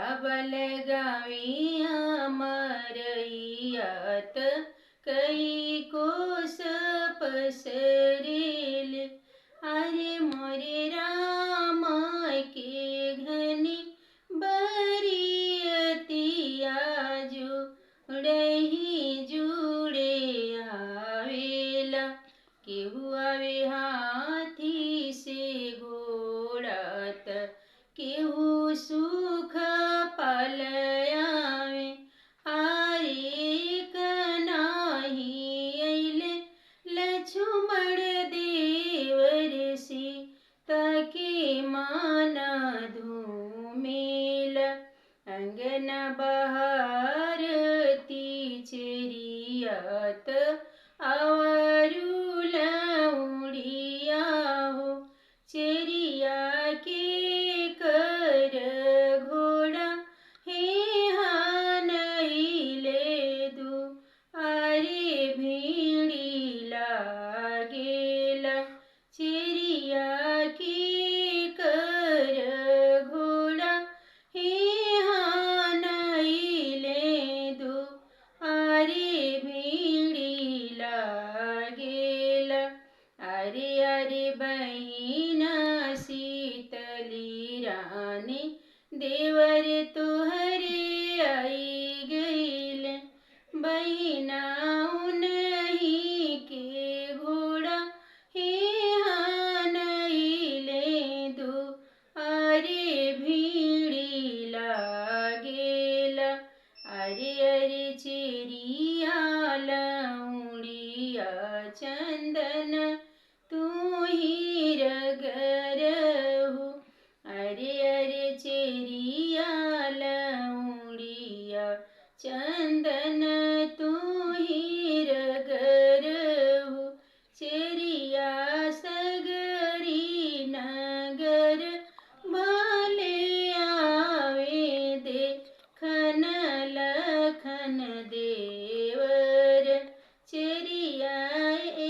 बल गावी अमरइयात कई कोस पसरेल। अरे मोरे राम के घनी बरियतिया जुड़ही जुड़े आवेला। केहू आवे हाथी से घोड़ात केहू सुख पालयावे। आरे कनाही अइले लक्ष्मण देवर सीता के माना धूमेला। अंगना बहार चरियात आवरुल उड़िया हो। चरिया के कर घोड़ा हे हानइले दू। आरे भीड़ी लागेला। चरिया के कर घोड़ा हे हानइले दू। आरे भीड़ी लागेला। अरे अरे बहिना शीतली रानी देवर तुहरे आई गईल। बहिना उन्हीं के घोड़ा हे हानइले दू। आरे भीड़ी लागेला। अरे अरे चेरिया लौड़िया चंदन तू ही रगरहु। अरे अरे चेरिया लौड़िया चंदन तू ही रगरहु। चेरिया सगरी नगर भाले आवे देखन लखन देवर। चेरिया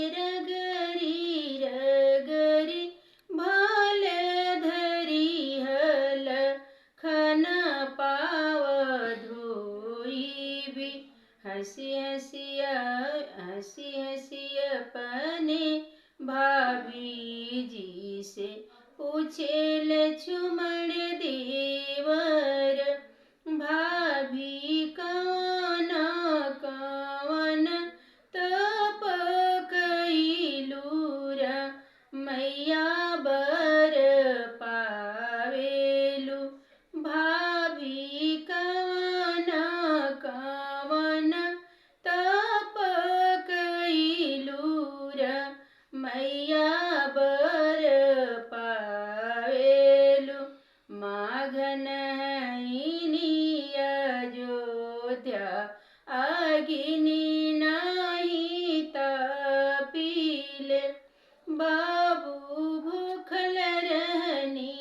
रगरी रगरी भाल धरी हल खन पाव धोई। हंसी हंसी अपने भाभी जी से पूछे लक्ष्मण देवर। भाभी कवन कवन तप कइलूरा मैया बर पावेलु। भाभी कवन कवन तप कइलूरा मैया बर पावेलु। माघन हईनी अयोध्या अग्नि नाही तापीले। बाबू भूखल रहनी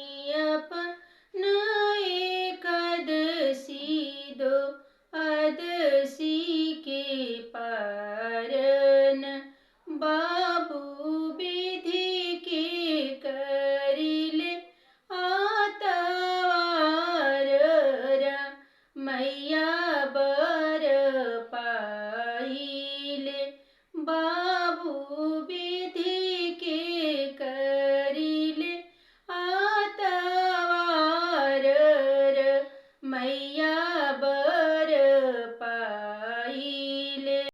अपन एकादशी दो अदसी के पारन। बाबू विधि के करिले आतवार मैया बर पाइले। बाबू विधि के करिले आतवार मैया